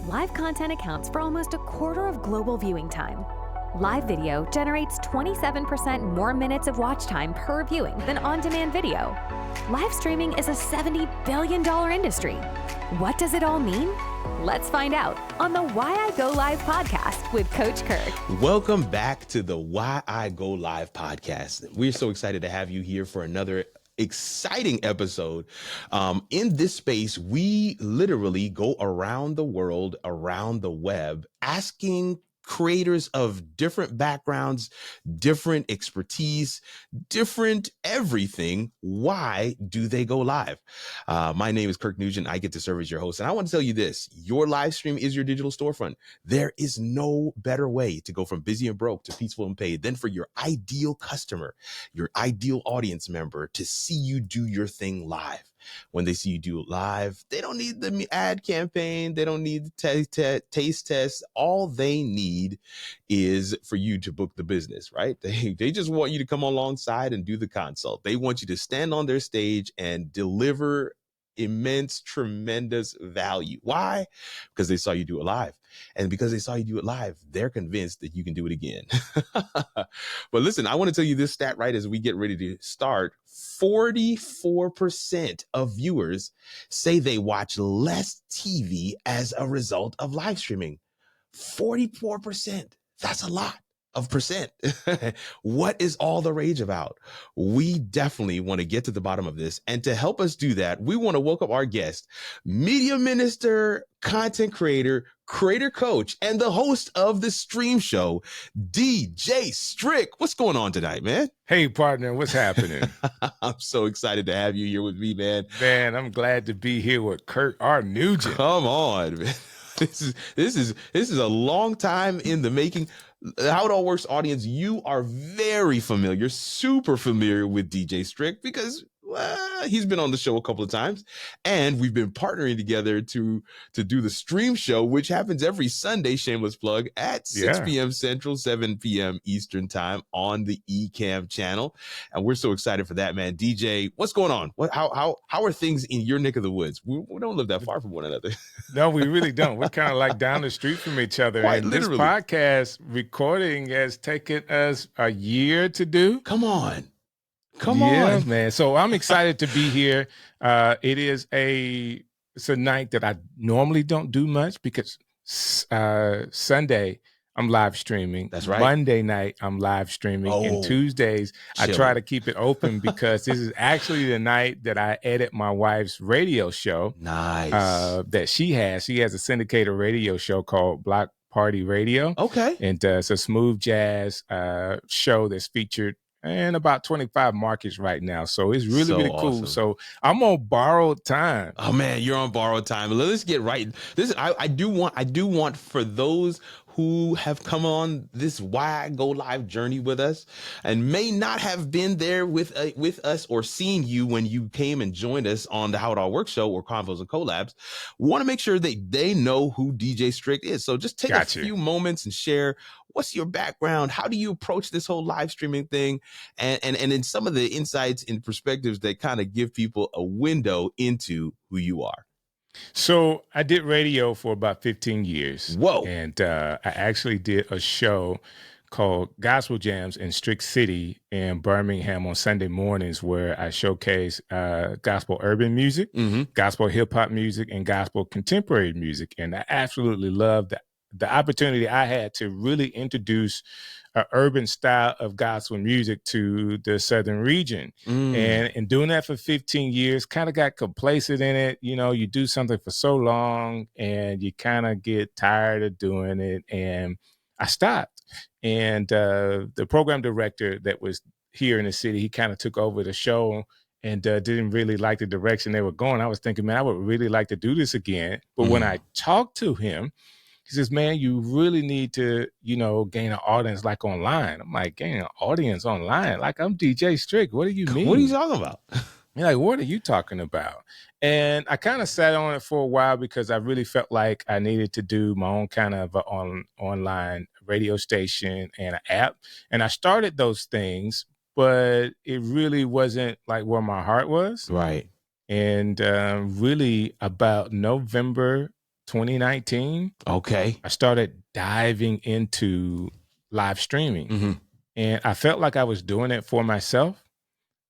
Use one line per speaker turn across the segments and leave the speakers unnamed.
live content accounts for almost a quarter of global viewing time. Live video generates 27% more minutes of watch time per viewing than on-demand video. Live streaming is a $70 billion industry. What does it all mean? Let's find out on the Why I Go Live podcast with Coach Kirk.
Welcome back to the Why I Go Live podcast. We're so excited to have you here for another exciting episode. In this space, we literally go around the world, around the web, asking creators of different backgrounds, different expertise, different everything. Why do they go live? My name is Kirk Nugent. I get to serve as your host. And I want to tell you this, your live stream is your digital storefront. There is no better way to go from busy and broke to peaceful and paid than for your ideal customer, your ideal audience member to see you do your thing live. When they see you do it live, they don't need the ad campaign. They don't need the taste test. All they need is for you to book the business, right? They just want you to come alongside and do the consult. They want you to stand on their stage and deliver immense, tremendous value. Why? Because they saw you do it live. And because they saw you do it live, they're convinced that you can do it again. But listen, I want to tell you this stat right as we get ready to start. 44% of viewers say they watch less TV as a result of live streaming. 44%. That's a lot of percent. What is all the rage about? We definitely want to get to the bottom of this. And to help us do that, we want to welcome our guest, media minister, content creator, creator coach, and the host of the stream show, DJ Strick. What's going on tonight, man?
Hey, partner, what's happening?
I'm so excited to have you here with me, man.
Man, I'm glad to be here with Kirk R. Nugent.
Come on, man. This is a long time in the making. How It All Works audience, you are very familiar, super familiar with DJ Strick because he's been on the show a couple of times, and we've been partnering together to do the stream show, which happens every Sunday, shameless plug, at 6 p.m. Central, 7 p.m. Eastern time on the eCam channel. And we're so excited for that, man. DJ, what's going on? How are things in your neck of the woods? We don't live that far from one another.
No, we really don't. We're kind of like down the street from each other.
Quite
and
literally.
This podcast recording has taken us a year to do.
Come on.
Yeah, man. So I'm excited to be here. It's a night that I normally don't do much because Sunday I'm live streaming.
That's right.
Monday night I'm live streaming. And Tuesdays I try to keep it open because this is actually the night that I edit my wife's radio show.
Nice.
That she has. She has a syndicated radio show called Block Party Radio.
Okay.
And it's a smooth jazz show that's featured in about 25 markets right now. So it's really cool.
Awesome.
So I'm on borrowed time.
Oh man, you're on borrowed time. Let's get right. I do want for those who have come on this Why I Go Live journey with us and may not have been there with us or seen you when you came and joined us on the How It All Works show or Convos and Collabs, want to make sure that they know who DJ Strick is. So just take a few moments and share what's your background? How do you approach this whole live streaming thing? And in some of the insights and perspectives that kind of give people a window into who you are.
So I did radio for about 15 years.
Whoa.
And I actually did a show called Gospel Jams in Strick City in Birmingham on Sunday mornings where I showcase gospel urban music, gospel hip hop music, and gospel contemporary music. And I absolutely loved the opportunity I had to really introduce an urban style of gospel music to the Southern region. And in doing that for 15 years, kind of got complacent in it. You know, you do something for so long and you kind of get tired of doing it. And I stopped. And the program director that was here in the city, he kind of took over the show and didn't really like the direction they were going. I was thinking, man, I would really like to do this again. But when I talked to him, he says, man, you really need to, gain an audience like online. I'm like, gain an audience online? Like, I'm DJ Strick. What do you mean?
What are you talking about?
You're like, what are you talking about? And I kind of sat on it for a while because I really felt like I needed to do my own kind of online radio station and an app. And I started those things, but it really wasn't like where my heart was.
Right.
And really about November 2019,
Okay.
I started diving into live streaming.
Mm-hmm.
And I felt like I was doing it for myself,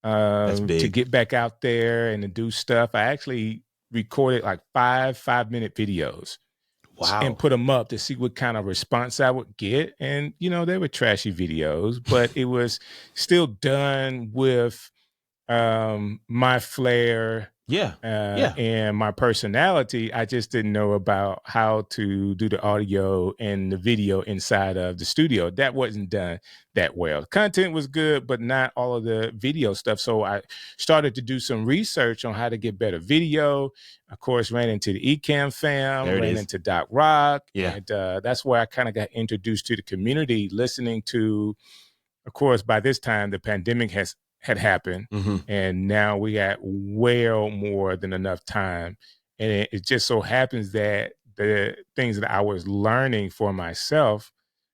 That's
to
big.
get back out there and to do stuff. I actually recorded like 5-minute videos and
Wow.
put them up to see what kind of response I would get. And, they were trashy videos, but it was still done with my flair
Yeah. Yeah.
and my personality. I just didn't know about how to do the audio and the video inside of the studio. That wasn't done that well. Content was good, but not all of the video stuff. So I started to do some research on how to get better video. Of course, ran into the Ecamm fam, ran into Doc Rock.
Yeah.
And that's where I kind of got introduced to the community, listening to, of course, by this time, the pandemic had happened,
Mm-hmm.
and now we got well more than enough time. And it just so happens that the things that I was learning for myself,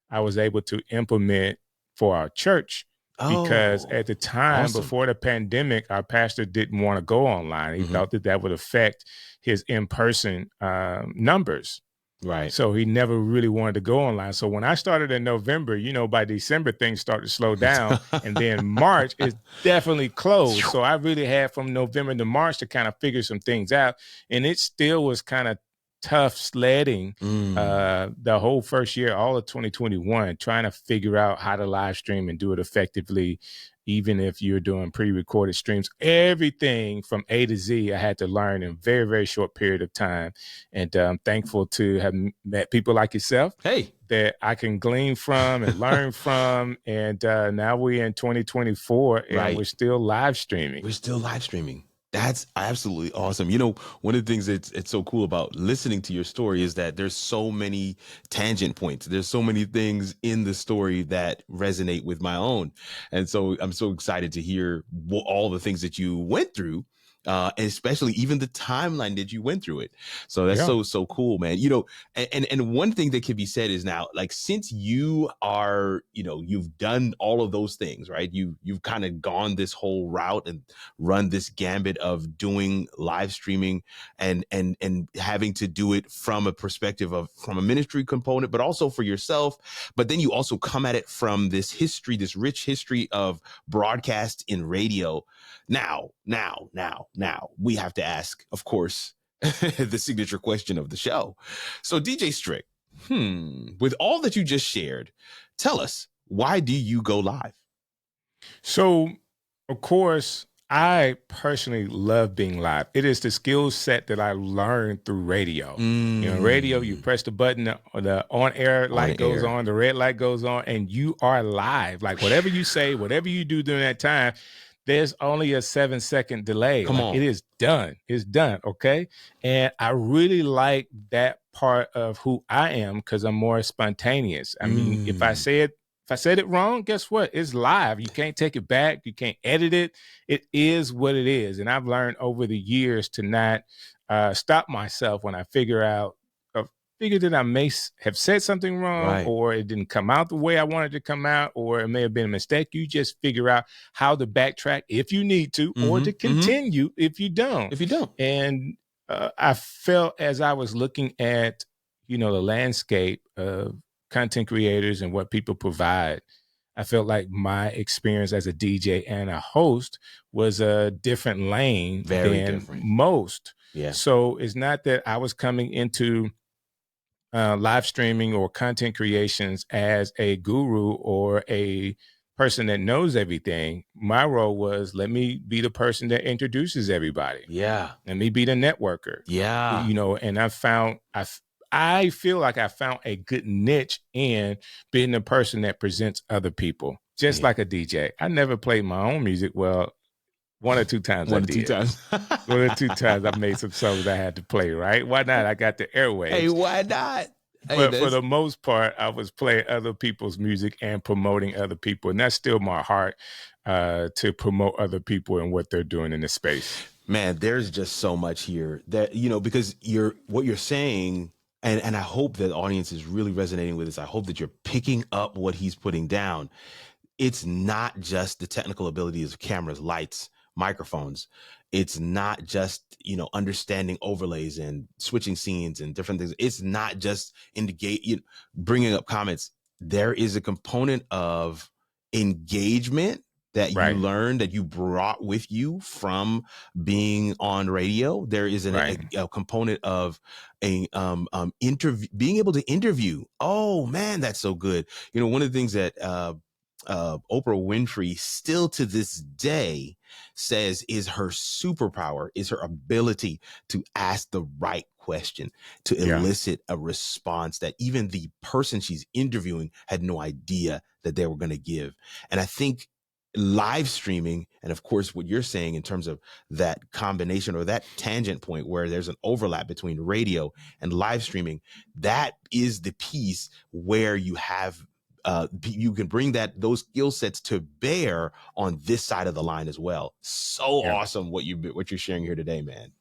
I was able to implement for our church. Because at the time,
awesome.
before the pandemic, our pastor didn't want to go online. He thought that would affect his in-person numbers.
Right.
So he never really wanted to go online. So when I started in November, by December, things started to slow down. And then March is definitely closed. So I really had from November to March to kind of figure some things out. And it still was kind of tough sledding the whole first year, all of 2021, trying to figure out how to live stream and do it effectively. Even if you're doing pre-recorded streams, everything from A to Z, I had to learn in a very, very short period of time. And I'm thankful to have met people like yourself that I can glean from and learn from. And now we're in 2024 and we're still live streaming.
We're still live streaming. That's absolutely awesome. One of the things that's it's so cool about listening to your story is that there's so many tangent points. There's so many things in the story that resonate with my own. And so I'm so excited to hear all the things that you went through, and especially even the timeline that you went through it. So that's so cool, man. And one thing that can be said is now, like, since you are, you've done all of those things, right? You've kind of gone this whole route and run this gambit of doing live streaming and having to do it from a perspective from a ministry component, but also for yourself. But then you also come at it from this rich history of broadcast in radio. Now, we have to ask, of course, the signature question of the show. So, DJ Strick, with all that you just shared, tell us, why do you go live?
So, of course, I personally love being live. It is the skill set that I learned through radio. Radio, you press the button, the on-air light goes on, the red light goes on, and you are live. Like, whatever you say, whatever you do during that time, there's only a 7-second delay.
Come on.
It is done. It's done. Okay. And I really like that part of who I am because I'm more spontaneous. I mean, if I said it wrong, guess what? It's live. You can't take it back. You can't edit it. It is what it is. And I've learned over the years to not stop myself when I figure that I may have said something wrong, or it didn't come out the way I wanted to come out, or it may have been a mistake. You just figure out how to backtrack if you need to, or to continue if you don't. And I felt as I was looking at, the landscape of content creators and what people provide, I felt like my experience as a DJ and a host was a different lane than most.
Yeah.
So it's not that I was coming into live streaming or content creations as a guru or a person that knows everything. My role was, let me be the person that introduces everybody.
Yeah.
Let me be the networker.
Yeah.
And I feel like I found a good niche in being the person that presents other people, just like a DJ. I never played my own music. Well, one or two times I did. One or two times I made some songs I had to play, right? Why not? I got the airwaves.
Hey, why not?
But for the most part, I was playing other people's music and promoting other people. And that's still my heart, to promote other people and what they're doing in the space.
Man, there's just so much here that, because what you're saying, and I hope that the audience is really resonating with this. I hope that you're picking up what he's putting down. It's not just the technical abilities of cameras, lights, microphones. It's not just, understanding overlays and switching scenes and different things. It's not just bringing up comments. There is a component of engagement that you
Right.
learned, that you brought with you from being on radio. There is a component of a interview, being able to interview. Oh man, that's so good. One of the things that Oprah Winfrey still to this day says is her superpower, is her ability to ask the right question, to elicit a response that even the person she's interviewing had no idea that they were going to give. And I think live streaming, and of course what you're saying in terms of that combination or that tangent point where there's an overlap between radio and live streaming, that is the piece where you have you can bring those skill sets to bear on this side of the line as well. So awesome what you're sharing here today, man.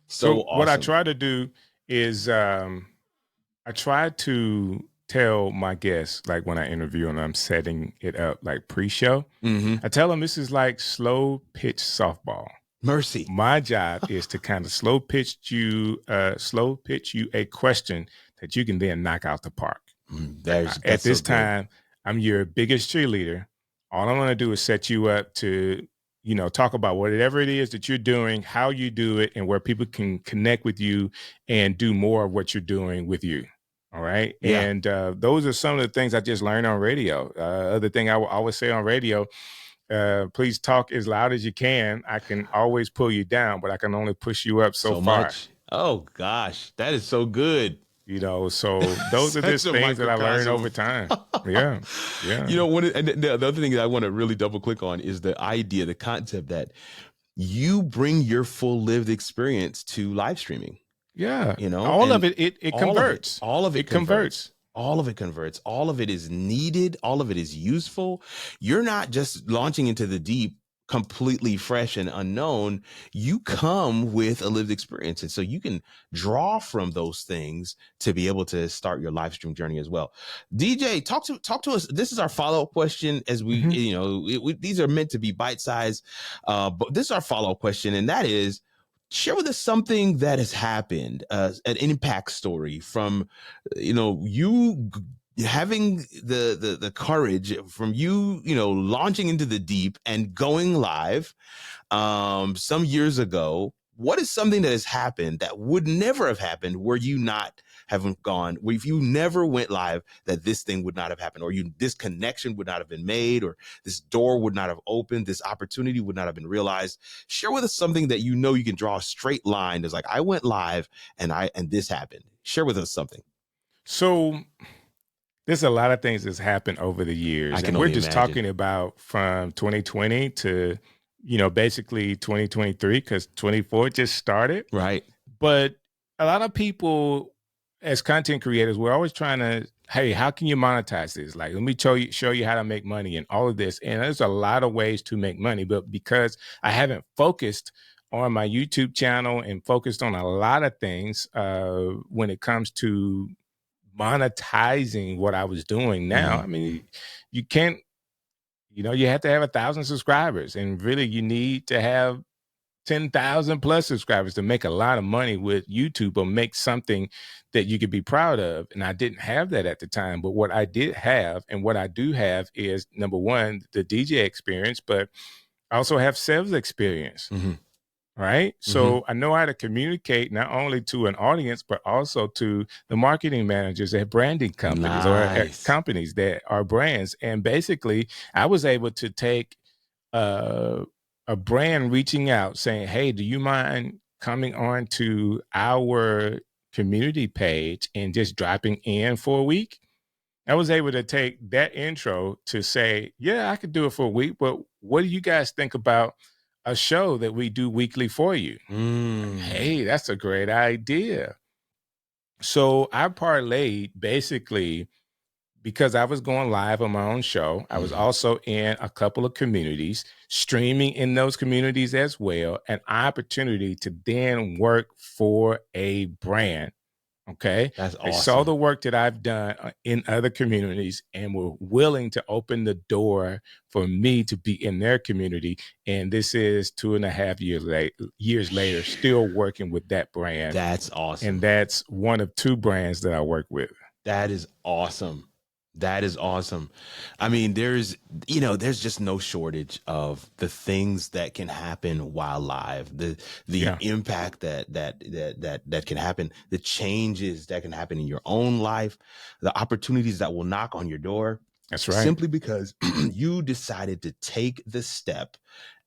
So awesome.
What I try to do is I try to tell my guests, like when I interview and I'm setting it up like pre-show, I tell them this is like slow pitch softball.
Mercy.
My job is to kind of slow pitch you a question that you can then knock out the park. At this time, I'm your biggest cheerleader. All I want to do is set you up to, talk about whatever it is that you're doing, how you do it, and where people can connect with you and do more of what you're doing with you. All right. Yeah. And those are some of the things I just learned on radio. Other thing I will always say on radio, please talk as loud as you can. I can always pull you down, but I can only push you up so far.
Much. Oh gosh, that is so good.
So those are just things that I learned over time. Yeah.
The other thing that I want to really double click on is the idea, the concept that you bring your full lived experience to live streaming.
Yeah. All of it converts.
All of it converts. All of it converts. All of it is needed. All of it is useful. You're not just launching into the deep completely fresh and unknown. You come with a lived experience. And so you can draw from those things to be able to start your live stream journey as well. DJ, talk to us. This is our follow-up question as we, these are meant to be bite-sized, but this is our follow-up question. And that is, share with us something that has happened, an impact story from, you having the courage, from you, launching into the deep and going live some years ago. What is something that has happened that would never have happened were you not haven't gone, if you never went live, that this thing would not have happened, or this connection would not have been made, or this door would not have opened, this opportunity would not have been realized? Share with us something that you can draw a straight line. It's like, I went live and this happened. Share with us something.
So there's a lot of things that's happened over the years. And we're just talking about from 2020 to, basically 2023, because 24 just started.
Right.
But a lot of people, as content creators, we're always trying to, hey, how can you monetize this? Like, let me show you how to make money and all of this. And there's a lot of ways to make money. But because I haven't focused on my YouTube channel and focused on a lot of things when it comes to monetizing what I was doing now, I mean, you can't, you have to have 1,000 subscribers, and really you need to have 10,000 plus subscribers to make a lot of money with YouTube or make something that you could be proud of. And I didn't have that at the time, but what I did have and what I do have is, number one, the DJ experience, but I also have sales experience. Right. So I know how to communicate not only to an audience, but also to the marketing managers at branding companies or at companies that are brands. And basically, I was able to take a brand reaching out saying, hey, do you mind coming on to our community page and just dropping in for a week? I was able to take that intro to say, yeah, I could do it for a week, but what do you guys think about a show that we do weekly for you? Hey, that's a great idea. So I parlayed, basically, because I was going live on my own show. I was also in a couple of communities, streaming in those communities as well, an opportunity to then work for a brand Okay.
That's
They saw
awesome.
the work that I've done in other communities and were willing to open the door for me to be in their community. And this is 2.5 years later, still working with that brand.
That's awesome.
And that's one of 2 brands that I work with.
That is awesome. That is awesome. I mean, there's just no shortage of the things that can happen while live, the impact that can happen, the changes that can happen in your own life, the opportunities that will knock on your door.
That's right.
Simply because you decided to take the step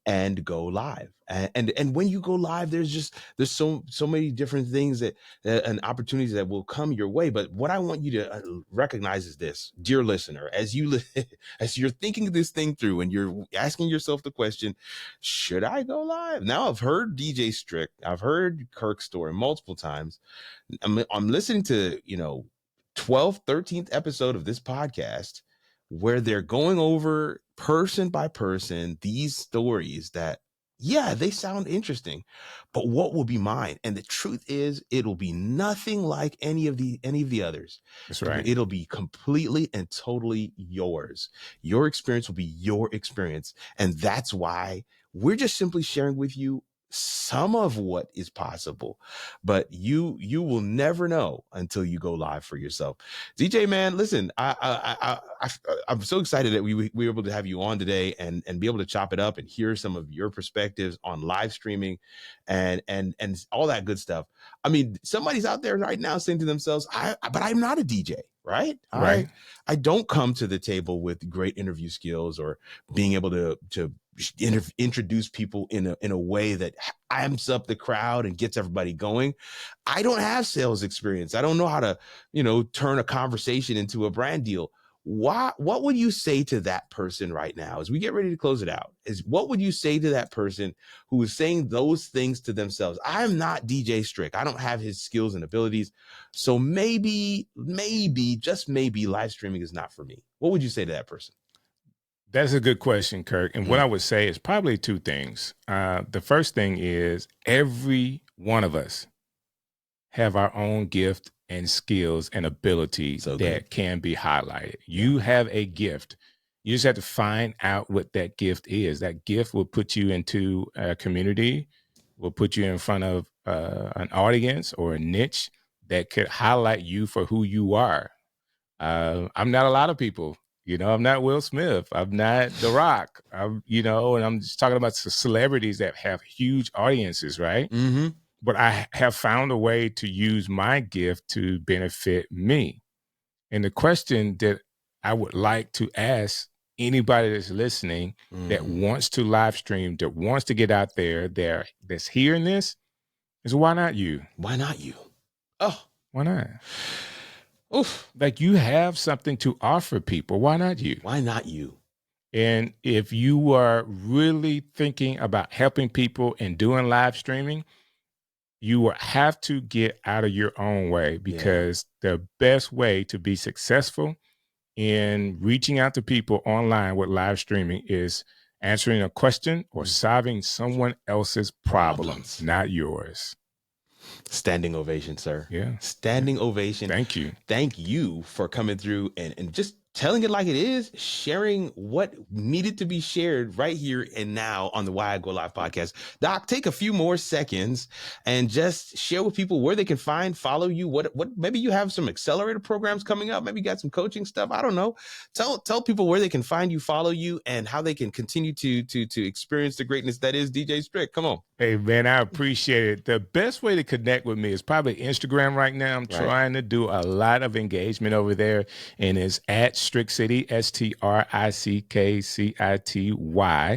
and go live. And when you go live, there's so many different things that and opportunities that will come your way. But what I want you to recognize is this, dear listener, as you're thinking this thing through and you're asking yourself the question, should I go live? Now I've heard DJ Strick, I've heard Kirk's story multiple times. I'm listening to 12th, 13th episode of this podcast where they're going over person by person these stories that, yeah, they sound interesting, but what will be mine? And the truth is, it'll be nothing like any of the others.
That's right.
It'll be completely and totally yours. Your experience will be your experience. And that's why we're just simply sharing with you some of what is possible, but you will never know until you go live for yourself. DJ, man, listen, I'm so excited that we were able to have you on today and be able to chop it up and hear some of your perspectives on live streaming and all that good stuff. I mean, somebody's out there right now saying to themselves, but I'm not a DJ. Right. I don't come to the table with great interview skills or being able to introduce people in a way that amps up the crowd and gets everybody going. I don't have sales experience. I don't know how to, turn a conversation into a brand deal. What would you say to that person right now as we get ready to close it out? What would you say to that person who is saying those things to themselves? I'm not DJ Strick. I don't have his skills and abilities. So maybe, just maybe live streaming is not for me. What would you say to that person?
That's a good question, Kirk. And what I would say is probably 2 things. The first thing is every one of us have our own gift and skills and abilities that can be highlighted. You have a gift. You just have to find out what that gift is. That gift will put you into a community, will put you in front of an audience or a niche that could highlight you for who you are. I'm not a lot of people. I'm not Will Smith. I'm not The Rock. And I'm just talking about celebrities that have huge audiences, right?
Mm-hmm.
But I have found a way to use my gift to benefit me. And the question that I would like to ask anybody that's listening that wants to live stream, that wants to get out there, that's hearing this, is why not you?
Why not you? Oh,
why not?
Oof.
Like, you have something to offer people. Why not you?
Why not you?
And if you are really thinking about helping people and doing live streaming, you will have to get out of your own way, because the best way to be successful in reaching out to people online with live streaming is answering a question or solving someone else's problems, not yours.
Standing ovation, sir.
Yeah.
Standing ovation.
Thank you.
Thank you for coming through and just telling it like it is, sharing what needed to be shared right here and now on the Why I Go Live podcast. Doc, take a few more seconds and just share with people where they can follow you. What maybe you have some accelerator programs coming up. Maybe you got some coaching stuff. I don't know. Tell people where they can find you, follow you, and how they can continue to experience the greatness that is DJ Strick. Come on.
Hey, man, I appreciate it. The best way to connect with me is probably Instagram right now. I'm trying to do a lot of engagement over there, and it's at Strick City, STRICKCITY.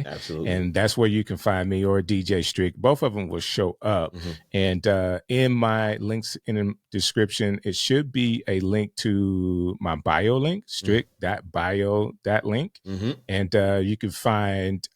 Absolutely.
And that's where you can find me, or DJ Strick. Both of them will show up. And in my links in the description, it should be a link to my bio link, strick.bio.link. And you can find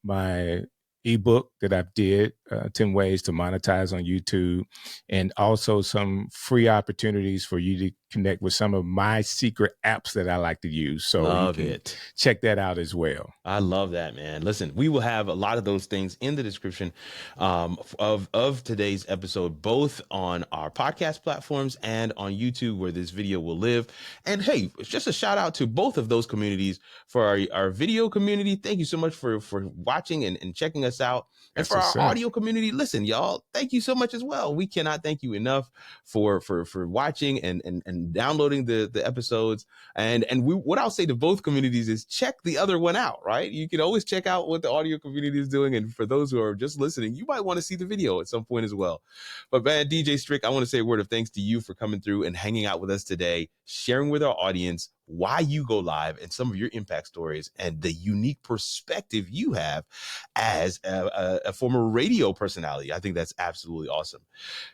my ebook that I did, 10 ways to monetize on YouTube, and also some free opportunities for you to connect with some of my secret apps that I like to use. So
Love
you can
it.
check that out as well.
I love that, man. Listen, we will have a lot of those things in the description of today's episode, both on our podcast platforms and on YouTube, where this video will live. And hey, it's just a shout out to both of those communities. For our video community, thank you so much for watching and checking us out. And for our audio community, listen, y'all, thank you so much as well. We cannot thank you enough for watching and downloading the episodes. And what I'll say to both communities is check the other one out, right? You can always check out what the audio community is doing. And for those who are just listening, you might want to see the video at some point as well. But man, DJ Strick, I want to say a word of thanks to you for coming through and hanging out with us today, sharing with our audience why you go live and some of your impact stories and the unique perspective you have as a former radio personality. I think that's absolutely awesome.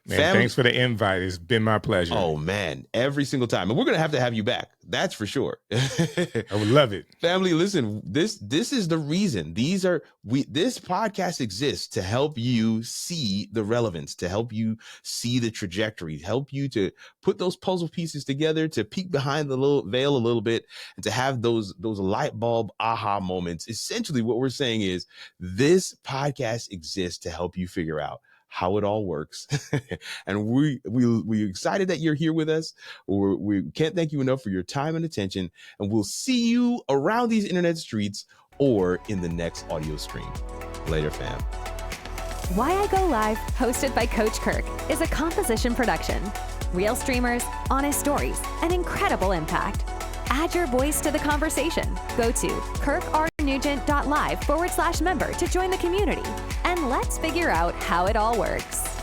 Man, thanks for the invite. It's been my pleasure.
Oh man, every single time. And we're going to have you back. That's for sure.
I would love it.
Family, listen, this is the reason this podcast exists, to help you see the relevance, to help you see the trajectory, help you to put those puzzle pieces together, to peek behind the little veil a little bit, and to have those light bulb aha moments. Essentially what we're saying is this podcast exists to help you figure out how it all works. And we're excited that you're here with us. We can't thank you enough for your time and attention, and we'll see you around these internet streets or in the next audio stream. Later, fam.
Why I Go Live, hosted by Coach Kirk, is a composition production. Real streamers, honest stories, and incredible impact. Add your voice to the conversation. Go to kirkrnugent.live/member to join the community. And let's figure out how it all works.